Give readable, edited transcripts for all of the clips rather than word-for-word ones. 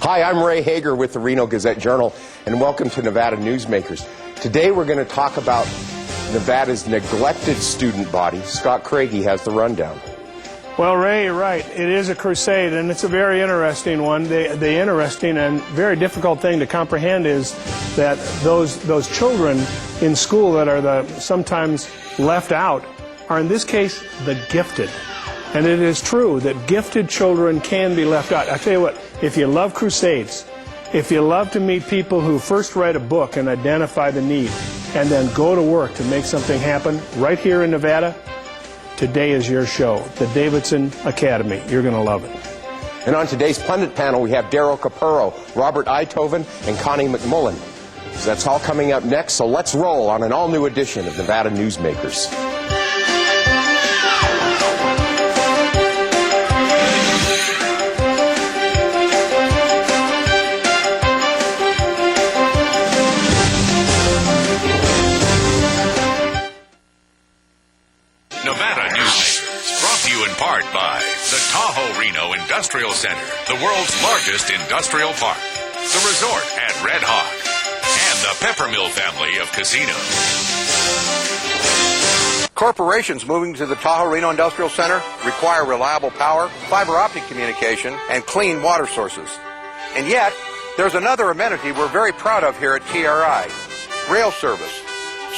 Hi, I'm Ray Hagar with the Reno Gazette-Journal, and welcome to Nevada Newsmakers. Today we're going to talk about Nevada's neglected student body. Scott Craigie has the rundown. Well, Ray, you're right. It is a crusade, and it's a very interesting one. The interesting and very difficult thing to comprehend is that those children in school that are sometimes left out are, in this case, the gifted. And it is true that gifted children can be left out. I tell you what, if you love crusades, if you love to meet people who first write a book and identify the need and then go to work to make something happen right here in Nevada, today is your show, the Davidson Academy. You're going to love it. And on today's Pundit panel, we have Daryl Capurro, Robert Uithoven, and Connie McMullen. So that's all coming up next, so let's roll on an all-new edition of Nevada Newsmakers. Nevada Newsmakers, brought to you in part by the Tahoe Reno Industrial Center, the world's largest industrial park, the resort at Red Hawk, and the Peppermill family of casinos. Corporations moving to the Tahoe Reno Industrial Center require reliable power, fiber optic communication, and clean water sources. And yet, there's another amenity we're very proud of here at TRI, rail service.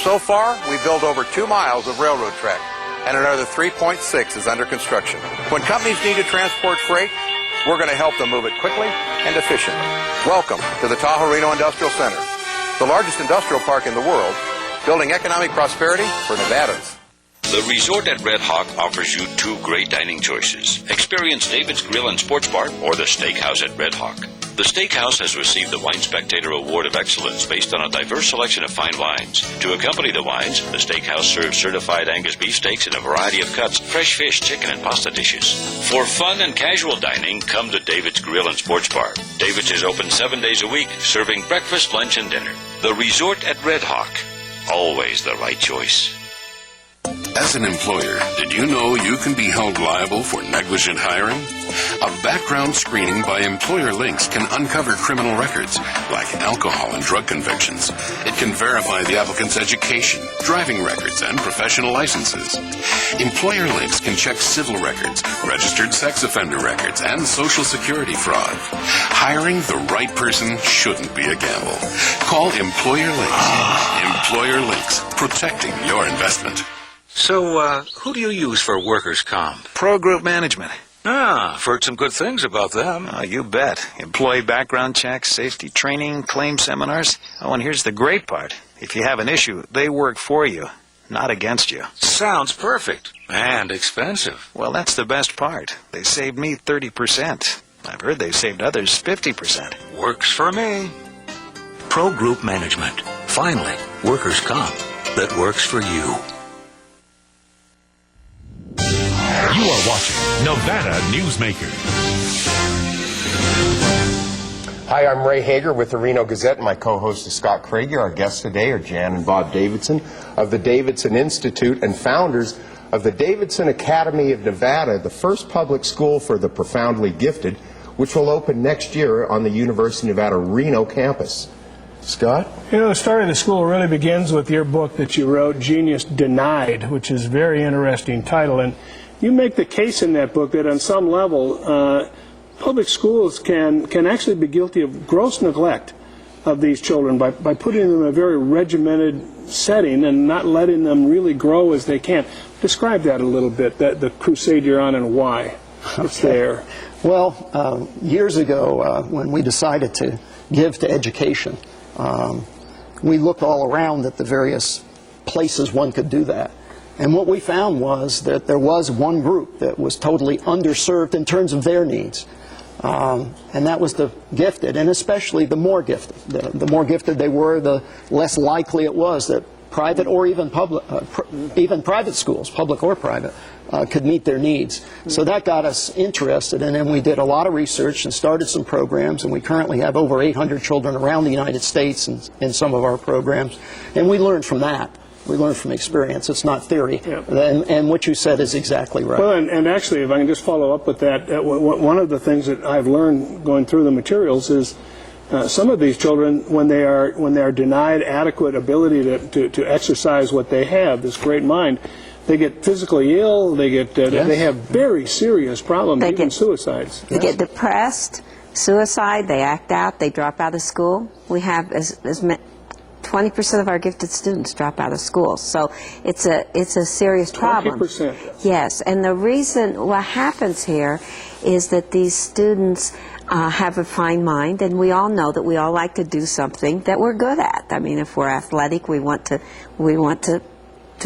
So far, we've built over 2 miles of railroad track, and another 3.6 is under construction. When companies need to transport freight, we're going to help them move it quickly and efficiently. Welcome to the Tahoe Reno Industrial Center, the largest industrial park in the world, building economic prosperity for Nevadans. The resort at Red Hawk offers you 2 great dining choices. Experience David's Grill and Sports Bar or the Steakhouse at Red Hawk. The Steakhouse has received the Wine Spectator Award of Excellence based on a diverse selection of fine wines. To accompany the wines, the Steakhouse serves certified Angus beef steaks in a variety of cuts, fresh fish, chicken, and pasta dishes. For fun and casual dining, come to David's Grill and Sports Bar. David's is open 7 days a week, serving breakfast, lunch, and dinner. The resort at Red Hawk. Always the right choice. As an employer, did you know you can be held liable for negligent hiring? A background screening by Employer Links can uncover criminal records, like alcohol and drug convictions. It can verify the applicant's education, driving records, and professional licenses. Employer Links can check civil records, registered sex offender records, and Social Security fraud. Hiring the right person shouldn't be a gamble. Call Employer Links. Employer Links, protecting your investment. So, who do you use for workers' comp? Pro Group Management. Ah, I've heard some good things about them. Oh, you bet. Employee background checks, safety training, claim seminars. Oh, and here's the great part. If you have an issue, they work for you, not against you. Sounds perfect. And expensive. Well, that's the best part. They saved me 30%. I've heard they've saved others 50%. Works for me. Pro Group Management. Finally, workers' comp that works for you. You are watching Nevada Newsmakers. Hi, I'm Ray Hagar with the Reno Gazette, and my co-host is Scott Craigie. Our guests today are Jan and Bob Davidson of the Davidson Institute and founders of the Davidson Academy of Nevada, the first public school for the profoundly gifted, which will open next year on the University of Nevada Reno campus. Scott? You know, the story of the school really begins with your book that you wrote, Genius Denied, which is a very interesting title. And you make the case in that book that on some level, public schools can actually be guilty of gross neglect of these children by putting them in a very regimented setting and not letting them really grow as they can. Describe that a little bit, the crusade you're on and why it's there. Well, years ago, when we decided to give to education, we looked all around at the various places one could do that. And what we found was that there was one group that was totally underserved in terms of their needs. And that was the gifted, and especially the more gifted. The more gifted they were, the less likely it was that private or even public, even private schools, public or private, could meet their needs. So that got us interested, and then we did a lot of research and started some programs, and we currently have over 800 children around the United States in some of our programs, and we learned from that. We learn from experience. It's not theory. Yeah. And what you said is exactly right. Well, and actually, if I can just follow up with that, one of the things that I've learned going through the materials is some of these children, when they are denied adequate ability to exercise what they have, this great mind, they get physically ill. They get they have very serious problems, even suicides. They get depressed, suicide. They act out. They drop out of school. We have as 20% of our gifted students drop out of school, so it's a serious problem. 20%. Yes, and the reason what happens here is that these students have a fine mind, and we all know that we all like to do something that we're good at. I mean, if we're athletic, we want to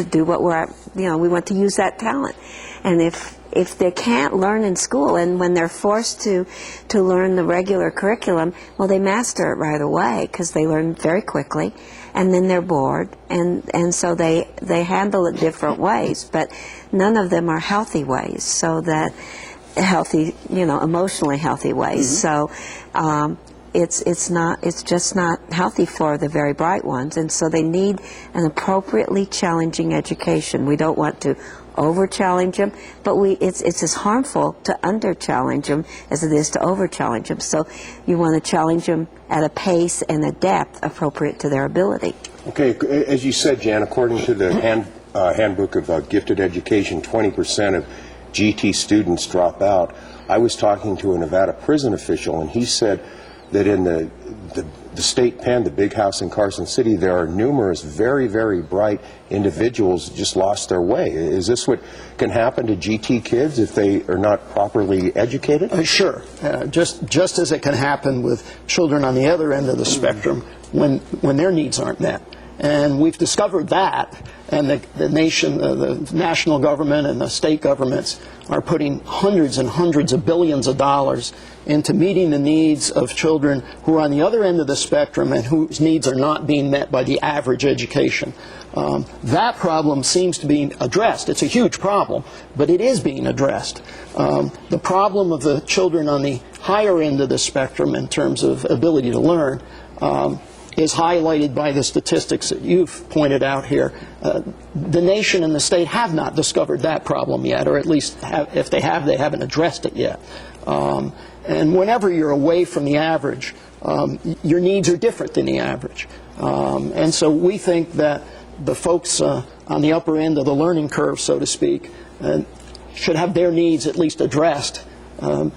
do what we're, we want to use that talent. And if they can't learn in school, and when they're forced to learn the regular curriculum, well, they master it right away because they learn very quickly, and then they're bored, and so they handle it different ways, but none of them are healthy ways, so that healthy, emotionally healthy ways. So it's just not healthy for the very bright ones, and so they need an appropriately challenging education. We don't want to over-challenge them, but it's as harmful to under-challenge them as it is to over-challenge them. So you want to challenge them at a pace and a depth appropriate to their ability. Okay, as you said, Jan, according to the Handbook of Gifted Education, 20% of GT students drop out. I was talking to a Nevada prison official, and he said that in the state pen, the big house in Carson City, there are numerous very, very bright individuals who just lost their way. Is this what can happen to GT kids if they are not properly educated? Sure. Just as it can happen with children on the other end of the spectrum when their needs aren't met. And we've discovered that, and the national government and the state governments are putting hundreds and hundreds of billions of dollars into meeting the needs of children who are on the other end of the spectrum and whose needs are not being met by the average education. That problem seems to be addressed. It's a huge problem, but it is being addressed. The problem of the children on the higher end of the spectrum in terms of ability to learn is highlighted by the statistics that you've pointed out here. The nation and the state have not discovered that problem yet, or at least if they have, they haven't addressed it yet. And whenever you're away from the average, your needs are different than the average. And so we think that the folks on the upper end of the learning curve, so to speak, should have their needs at least addressed.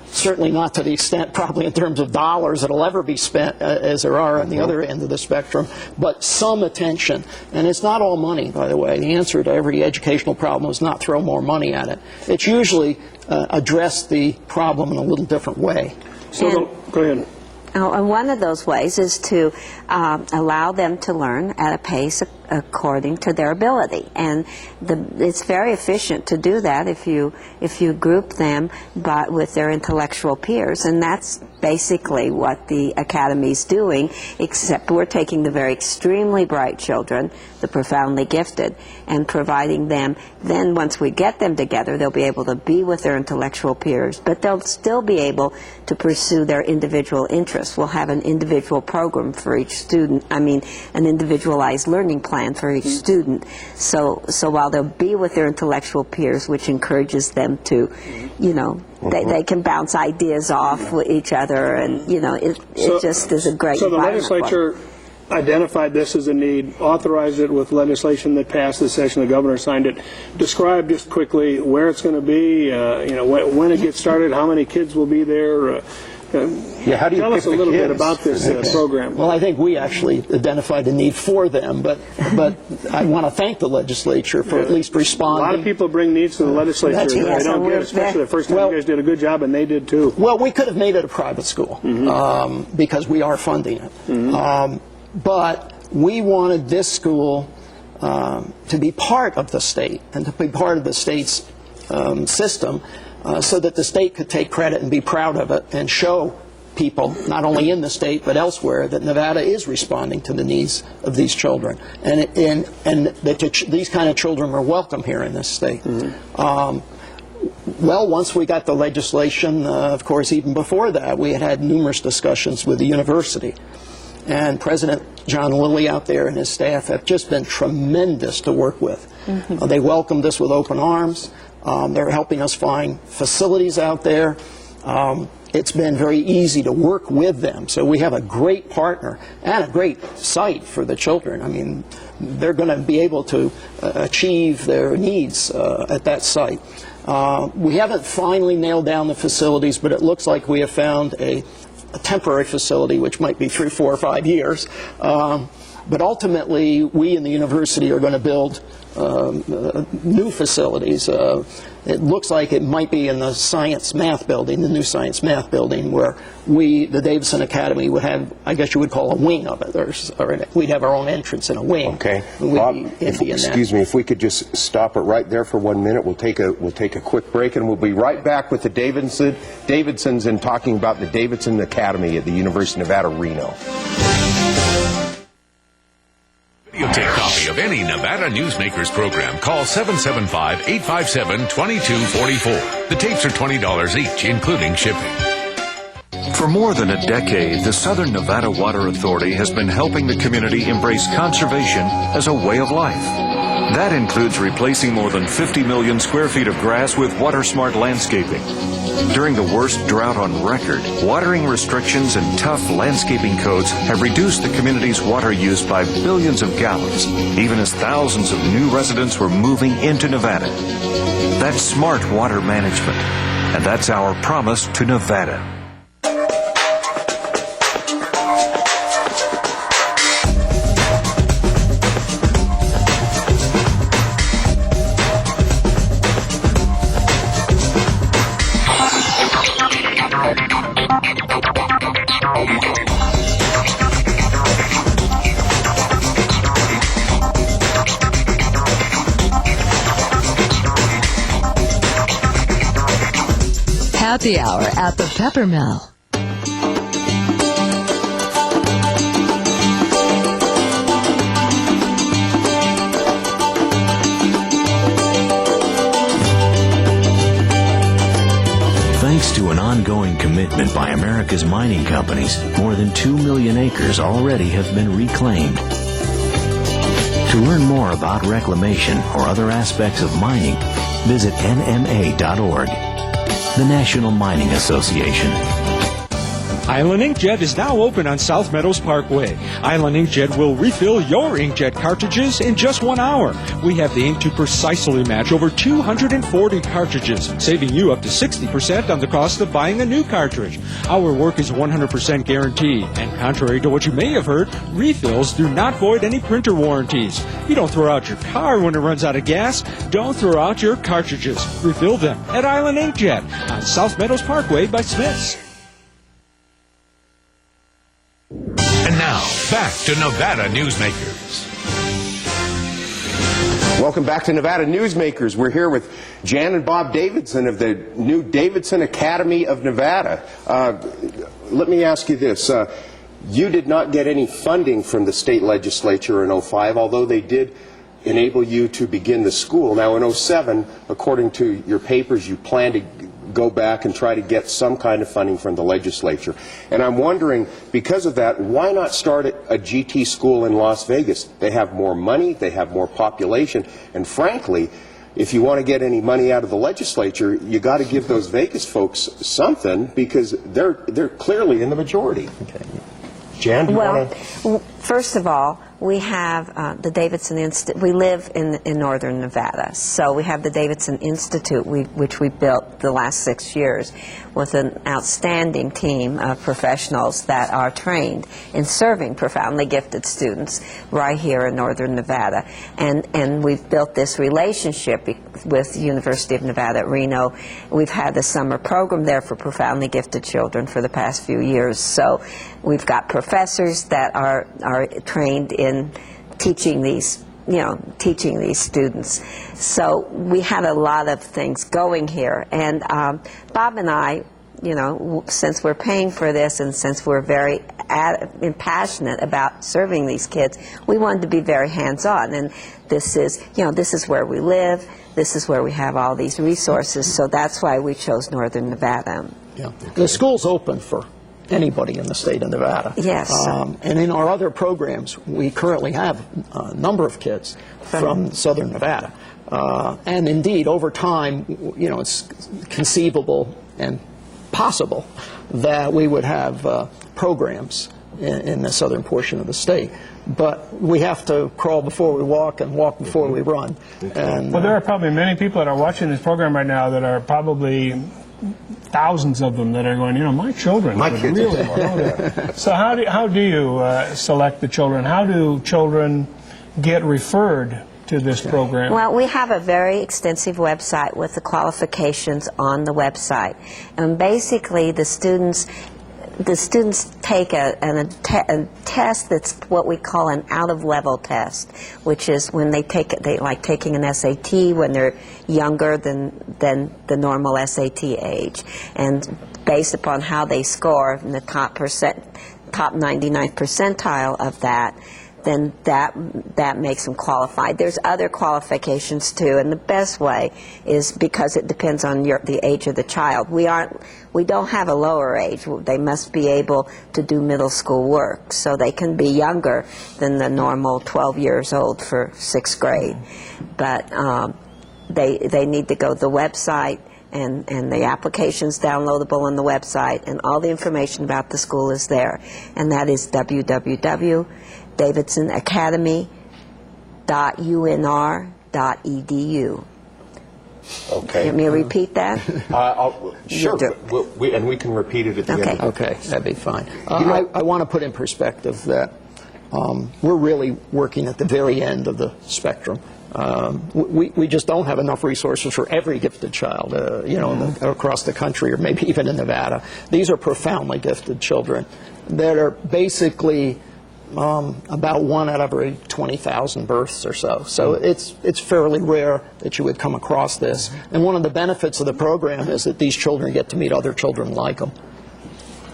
Certainly not to the extent, probably in terms of dollars, that'll ever be spent as there are on the other end of the spectrum, but some attention. And it's not all money, by the way. The answer to every educational problem is not throw more money at it. It's usually address the problem in a little different way. So go ahead. And one of those ways is to allow them to learn at a pace according to their ability, and it's very efficient to do that if you group them with their intellectual peers, and that's basically what the Academy's doing, except we're taking the very extremely bright children, the profoundly gifted, and providing them, then once we get them together, they'll be able to be with their intellectual peers, but they'll still be able to pursue their individual interests. We'll have an individual program for each student, an individualized learning plan for each student. So while they'll be with their intellectual peers, which encourages them to, they can bounce ideas off with each other, and it just is a great. So the legislature identified this as a need, authorized it with legislation that passed this session. The governor signed it. Describe just quickly where it's going to be. When it gets started, how many kids will be there. How do you tell us a little bit about this program? Well, I think we actually identified a need for them, but I want to thank the legislature for at least responding. A lot of people bring needs to the legislature. They don't get it, especially the first time. You guys did a good job, and they did too. Well, we could have made it a private school because we are funding it. But we wanted this school to be part of the state and to be part of the state's system, so that the state could take credit and be proud of it and show people, not only in the state but elsewhere, that Nevada is responding to the needs of these children, and that these kind of children are welcome here in this state. Well, once we got the legislation, of course, even before that, we had numerous discussions with the university. and President John Lilly out there and his staff have just been tremendous to work with. They welcomed us with open arms. They're helping us find facilities out there. It's been very easy to work with them. So we have a great partner and a great site for the children. I mean, they're going to be able to achieve their needs at that site. We haven't finally nailed down the facilities, but it looks like we have found a temporary facility, which might be 3, 4, or 5 years. But ultimately, we in the university are going to build new facilities. It looks like it might be in the science math building, the new science math building, where we, the Davidson Academy, would have, I guess you would call a wing of it, or we'd have our own entrance in a wing. Okay. Bob, excuse me, if we could just stop it right there for 1 minute, we'll take a quick break, and we'll be right back with the Davidsons and talking about the Davidson Academy at the University of Nevada, Reno. Videotape copy of any Nevada Newsmakers program. Call 775-857-2244. The tapes are $20 each, including shipping. For more than a decade, the Southern Nevada Water Authority has been helping the community embrace conservation as a way of life. That includes replacing more than 50 million square feet of grass with water-smart landscaping. During the worst drought on record, watering restrictions and tough landscaping codes have reduced the community's water use by billions of gallons, even as thousands of new residents were moving into Nevada. That's smart water management, and that's our promise to Nevada. Happy Hour at the Peppermill. Thanks to an ongoing commitment by America's mining companies, more than 2 million acres already have been reclaimed. To learn more about reclamation or other aspects of mining, visit nma.org. The National Mining Association. Island Inkjet is now open on South Meadows Parkway. Island Inkjet will refill your inkjet cartridges in just 1 hour. We have the ink to precisely match over 240 cartridges, saving you up to 60% on the cost of buying a new cartridge. Our work is 100% guaranteed, and contrary to what you may have heard, refills do not void any printer warranties. You don't throw out your car when it runs out of gas. Don't throw out your cartridges. Refill them at Island Inkjet on South Meadows Parkway by Smith's. And now, back to Nevada Newsmakers. Welcome back to Nevada Newsmakers. We're here with Jan and Bob Davidson of the new Davidson Academy of Nevada. Let me ask you this. You did not get any funding from the state legislature in 2005, although they did enable you to begin the school. Now in 2007, according to your papers, you plan to go back and try to get some kind of funding from the legislature. And I'm wondering, because of that, why not start a GT school in Las Vegas? They have more money, they have more population, and frankly, if you want to get any money out of the legislature, you got to give those Vegas folks something, because they're clearly in the majority. Okay. Jan, do you want to? First of all, we have the Davidson Institute. We live in northern Nevada, so we have the Davidson Institute, which we built the last 6 years with an outstanding team of professionals that are trained in serving profoundly gifted students right here in northern Nevada. And we've built this relationship with the University of Nevada at Reno. We've had the summer program there for profoundly gifted children for the past few years. So we've got professors that are trained in teaching these students. So we had a lot of things going here. And Bob and I, since we're paying for this and since we're very passionate about serving these kids, we wanted to be very hands-on. And this is where we live. This is where we have all these resources. So that's why we chose northern Nevada. Yeah. The school's open for anybody in the state of Nevada. Yes. And in our other programs, we currently have a number of kids from southern Nevada. And indeed, over time, you know, it's conceivable and possible that we would have programs in the southern portion of the state. But we have to crawl before we walk and walk before we run. And, well, there are probably many people that are watching this program right now that are probably thousands of them that are going, you know, my children would really want to know that. So how do you select the children? How do children get referred to this program? Well, we have a very extensive website with the qualifications on the website. And basically, the students take a test that's what we call an out-of-level test, which is when they take it, they like taking an SAT when they're younger than the normal SAT age. And based upon how they score in the top 99th percentile of that, then that makes them qualified. There's other qualifications too, and the best way is because it depends on the age of the child. We don't have a lower age. They must be able to do middle school work, so they can be younger than the normal 12 years old for 6th grade. But they need to go to the website, and the application's downloadable on the website, and all the information about the school is there, and that is www.davidsonacademy.unr.edu. Okay. Want me to repeat that? Sure, and we can repeat it at the end. Okay, that'd be fine. I want to put in perspective that we're really working at the very end of the spectrum. We just don't have enough resources for every gifted child, you know, across the country, or maybe even in Nevada. These are profoundly gifted children that are basically about 1 out of every 20,000 births or so. So it's fairly rare that you would come across this. And one of the benefits of the program is that these children get to meet other children like them.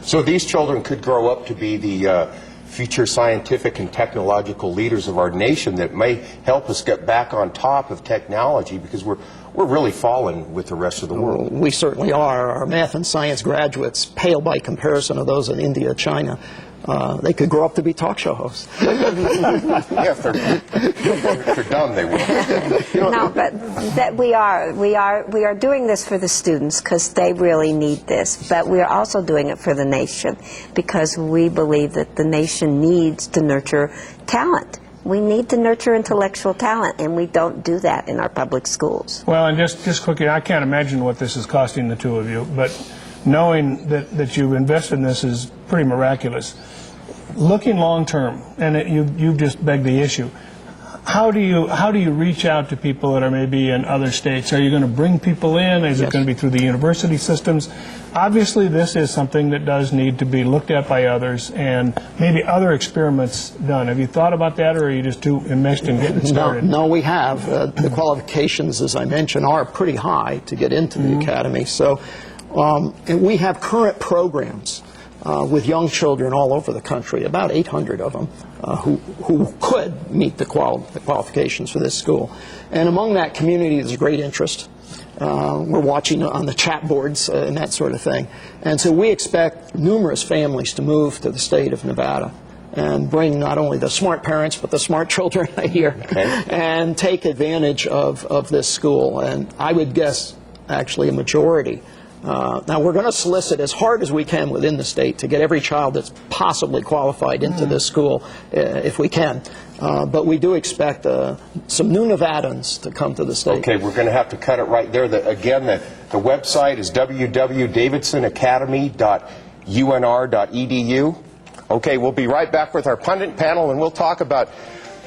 So these children could grow up to be the future scientific and technological leaders of our nation that may help us get back on top of technology, because we're really falling with the rest of the world. We certainly are. Our math and science graduates pale by comparison of those in India, China. They could grow up to be talk show hosts. Yeah, if they're dumb, they will. No, but that we are doing this for the students because they really need this. But we are also doing it for the nation because we believe that the nation needs to nurture talent. We need to nurture intellectual talent, and we don't do that in our public schools. Well, and just quickly, I can't imagine what this is costing the two of you, but knowing that you've invested in this is pretty miraculous. Looking long term, and you've just begged the issue, how do you reach out to people that are maybe in other states? Are you going to bring people in? Is it going to be through the university systems? Obviously, this is something that does need to be looked at by others, and maybe other experiments done. Have you thought about that, or are you just too enmeshed in getting started? No, we have. The qualifications, as I mentioned, are pretty high to get into the academy. So, and we have current programs with young children all over the country, about 800 of them, who could meet the qualifications for this school. And among that community, there's great interest. We're watching on the chat boards and that sort of thing. And so we expect numerous families to move to the state of Nevada and bring not only the smart parents, but the smart children here, and take advantage of this school. And I would guess, actually, a majority. Now, we're going to solicit as hard as we can within the state to get every child that's possibly qualified into this school, if we can. But we do expect some new Nevadans to come to the state. Okay, we're going to have to cut it right there. Again, the website is www.davidsonacademy.unr.edu. Okay, we'll be right back with our pundit panel, and we'll talk about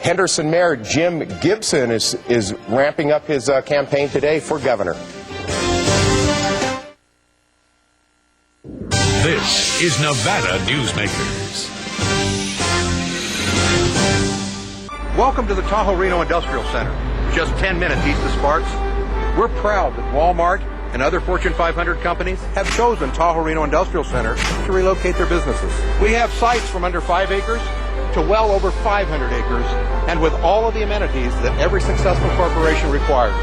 Henderson Mayor Jim Gibson is ramping up his campaign today for governor. This is Nevada Newsmakers. Welcome to the Tahoe Reno Industrial Center, just 10 minutes east of Sparks. We're proud that Walmart and other Fortune 500 companies have chosen Tahoe Reno Industrial Center to relocate their businesses. We have sites from under 5 acres to well over 500 acres, and with all of the amenities that every successful corporation requires.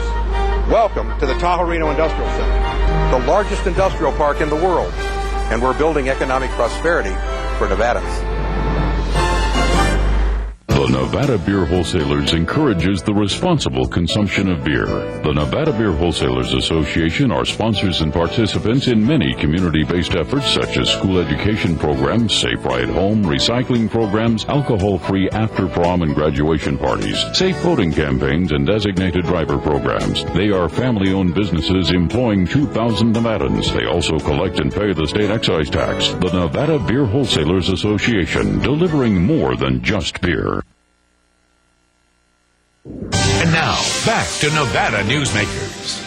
Welcome to the Tahoe Reno Industrial Center, the largest industrial park in the world. and we're building economic prosperity for Nevadans. The Nevada Beer Wholesalers encourages the responsible consumption of beer. The Nevada Beer Wholesalers Association are sponsors and participants in many community-based efforts such as school education programs, safe ride home, recycling programs, alcohol-free after-prom and graduation parties, safe voting campaigns, and designated driver programs. They are family-owned businesses employing 2,000 Nevadans. They also collect and pay the state excise tax. The Nevada Beer Wholesalers Association, delivering more than just beer. And now, back to Nevada Newsmakers.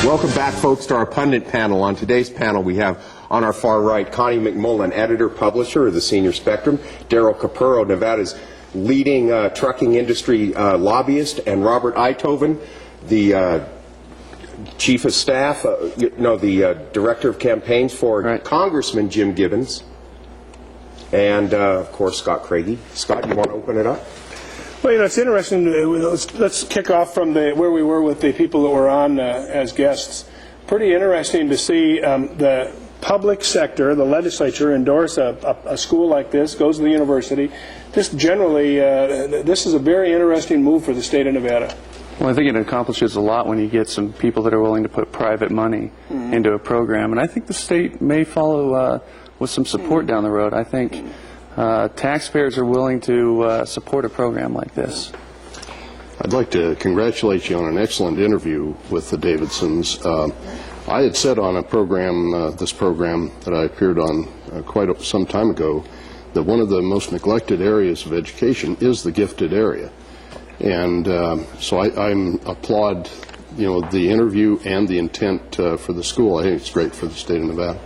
Welcome back, folks, to our pundit panel. On today's panel, we have on our far right Connie McMullen, editor-publisher of the Senior Spectrum, Daryl Capurro, Nevada's leading trucking industry lobbyist, and Robert Uithoven, the chief of staff, the director of campaigns for Congressman Jim Gibbons, and, of course, Scott Craigie. Scott, you want to open it up? Well, it's interesting. Let's kick off from where we were with the people that were on as guests. Pretty interesting to see the public sector, the legislature, endorse a school like this, goes to the university. Just generally, this is a very interesting move for the state of Nevada. Well, I think it accomplishes a lot when you get some people that are willing to put private money into a program. And I think the state may follow with some support down the road. I think taxpayers are willing to support a program like this. I'd like to congratulate you on an excellent interview with the Davidsons. I had said on a program, this program that I appeared on quite some time ago, that one of the most neglected areas of education is the gifted area. And so I applaud, the interview and the intent for the school. I think it's great for the state of Nevada.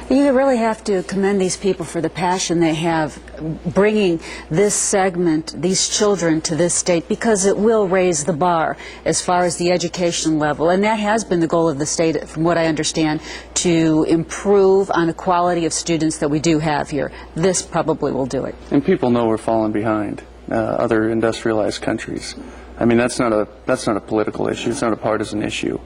You really have to commend these people for the passion they have bringing this segment, these children, to this state, because it will raise the bar as far as the education level. And that has been the goal of the state, from what I understand, to improve on the quality of students that we do have here. This probably will do it. And people know we're falling behind other industrialized countries. I mean, that's not a political issue. It's not a partisan issue.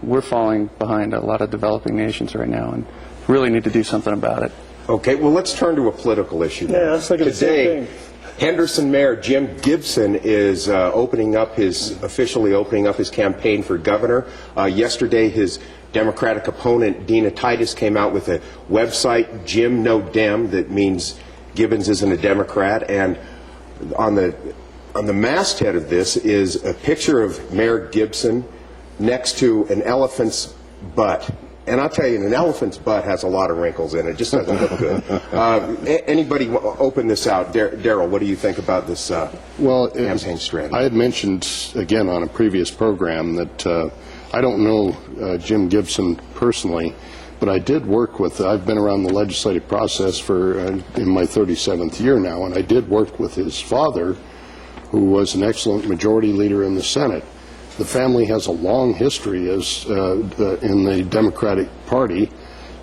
We're falling behind a lot of developing nations right now, and really need to do something about it. Okay, well, let's turn to a political issue now. Yeah, let's look at the same thing. Henderson Mayor Jim Gibson is officially opening up his campaign for governor. Yesterday, his Democratic opponent, Dina Titus, came out with a website, Jim No Dem, that means Gibbons isn't a Democrat, and on the masthead of this is a picture of Mayor Gibson next to an elephant's butt. And I'll tell you, an elephant's butt has a lot of wrinkles in it. It just doesn't look good. Anybody open this out? Daryl, what do you think about this campaign strategy? I had mentioned, again, on a previous program that I don't know Jim Gibson personally, but I did work with, I've been around the legislative process for in my 37th year now, and I did work with his father, who was an excellent majority leader in the Senate. The family has a long history as in the Democratic Party,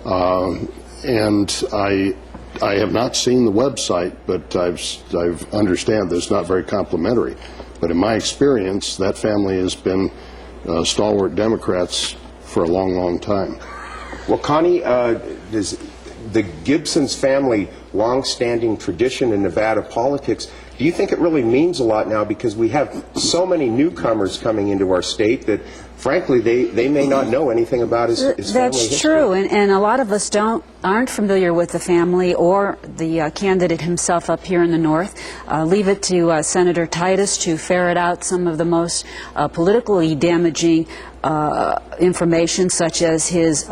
and I have not seen the website, but I understand that it's not very complimentary. But in my experience, that family has been stalwart Democrats for a long, long time. Well, Connie, does the Gibson's family long-standing tradition in Nevada politics, do you think it really means a lot now, because we have so many newcomers coming into our state that, frankly, they may not know anything about his family history? That's true, and a lot of us aren't familiar with the family or the candidate himself up here in the north. Leave it to Senator Titus to ferret out some of the most politically damaging information, such as his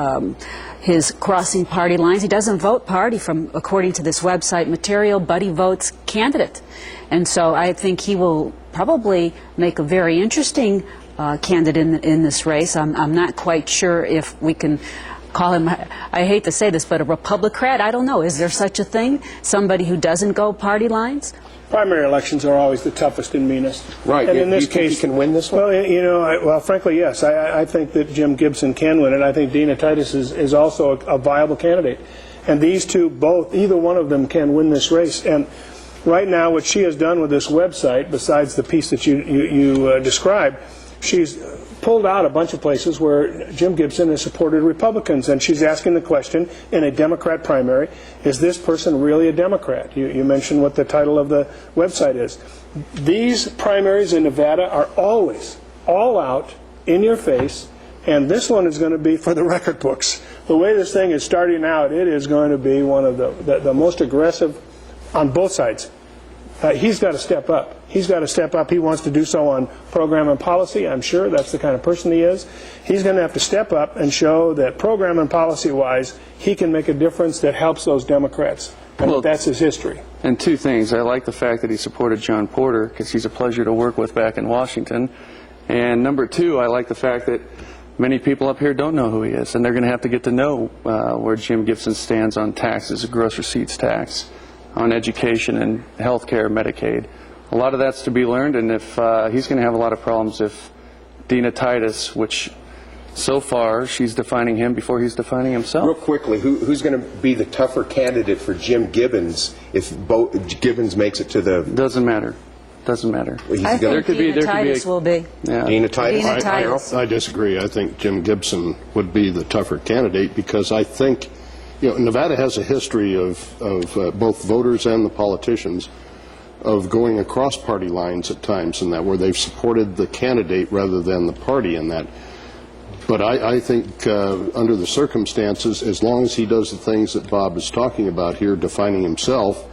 crossing party lines. He doesn't vote party according to this website material, but he votes candidate. And so I think he will probably make a very interesting candidate in this race. I'm not quite sure if we can call him, I hate to say this, but a Republican. I don't know. Is there such a thing? Somebody who doesn't go party lines? Primary elections are always the toughest and meanest. Right. And in this case, he can win this one? Well, frankly, yes. I think that Jim Gibson can win it. I think Dina Titus is also a viable candidate. And these two, either one of them can win this race. And right now, what she has done with this website, besides the piece that you described, she's pulled out a bunch of places where Jim Gibson has supported Republicans, and she's asking the question in a Democrat primary, is this person really a Democrat? You mentioned what the title of the website is. These primaries in Nevada are always all out, in your face, and this one is going to be for the record books. The way this thing is starting out, it is going to be one of the most aggressive on both sides. He's got to step up. He's got to step up. He wants to do so on program and policy, I'm sure. That's the kind of person he is. He's going to have to step up and show that program and policy-wise, he can make a difference that helps those Democrats. And that's his history. And two things. I like the fact that he supported John Porter, because he's a pleasure to work with back in Washington. And number two, I like the fact that many people up here don't know who he is, and they're going to have to get to know where Jim Gibson stands on taxes, gross receipts tax, on education and health care, Medicaid. A lot of that's to be learned, and if he's going to have a lot of problems if Dina Titus, which so far she's defining him before he's defining himself. Real quickly, who's going to be the tougher candidate for Jim Gibbons if Gibbons makes it to the... Doesn't matter. Doesn't matter. I think Dina Titus will be. Yeah. Dina Titus? Dina Titus. I disagree. I think Jim Gibson would be the tougher candidate because I think, Nevada has a history of both voters and the politicians of going across party lines at times in that, where they've supported the candidate rather than the party in that. But I think under the circumstances, as long as he does the things that Bob is talking about here, defining himself,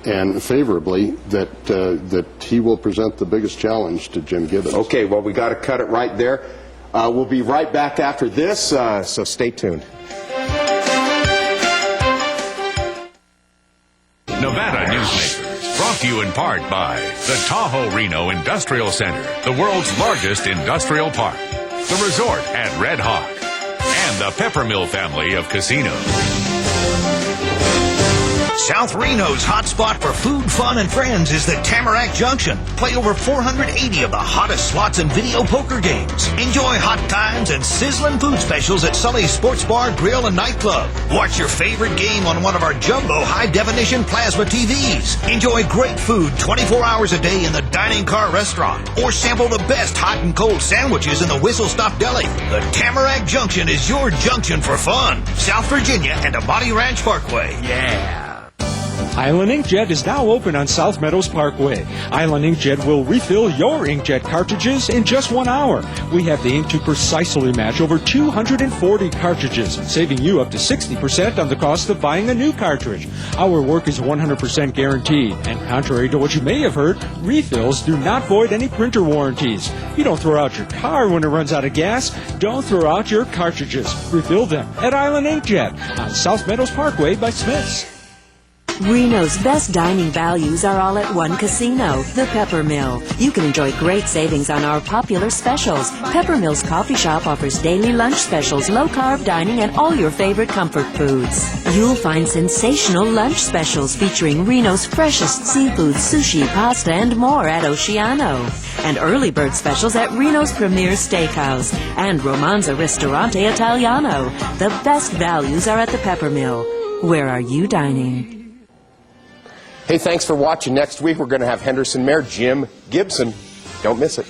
and favorably, that he will present the biggest challenge to Jim Gibbons. Okay, well, we got to cut it right there. We'll be right back after this, so stay tuned. Nevada Newsmakers, brought to you in part by the Tahoe Reno Industrial Center, the world's largest industrial park, the resort at Red Hawk, and the Peppermill family of casinos. South Reno's hotspot for food, fun, and friends is the Tamarack Junction. Play over 480 of the hottest slots and video poker games. Enjoy hot times and sizzling food specials at Sully's Sports Bar, Grill, and Nightclub. Watch your favorite game on one of our jumbo high-definition plasma TVs. Enjoy great food 24 hours a day in the dining car restaurant. Or sample the best hot and cold sandwiches in the Whistle Stop Deli. The Tamarack Junction is your junction for fun. South Virginia and Amati Ranch Parkway. Yeah. Island Inkjet is now open on South Meadows Parkway. Island Inkjet will refill your inkjet cartridges in just 1 hour. We have the ink to precisely match over 240 cartridges, saving you up to 60% on the cost of buying a new cartridge. Our work is 100% guaranteed, and contrary to what you may have heard, refills do not void any printer warranties. You don't throw out your car when it runs out of gas. Don't throw out your cartridges. Refill them at Island Inkjet on South Meadows Parkway by Smith's. Reno's best dining values are all at one casino, the Peppermill. You can enjoy great savings on our popular specials. Peppermill's coffee shop offers daily lunch specials, low-carb dining, and all your favorite comfort foods. You'll find sensational lunch specials featuring Reno's freshest seafood, sushi, pasta, and more at Oceano. And early bird specials at Reno's Premier Steakhouse and Romanza Ristorante Italiano. The best values are at the Peppermill. Where are you dining? Hey, thanks for watching. Next week, we're going to have Henderson Mayor Jim Gibson. Don't miss it.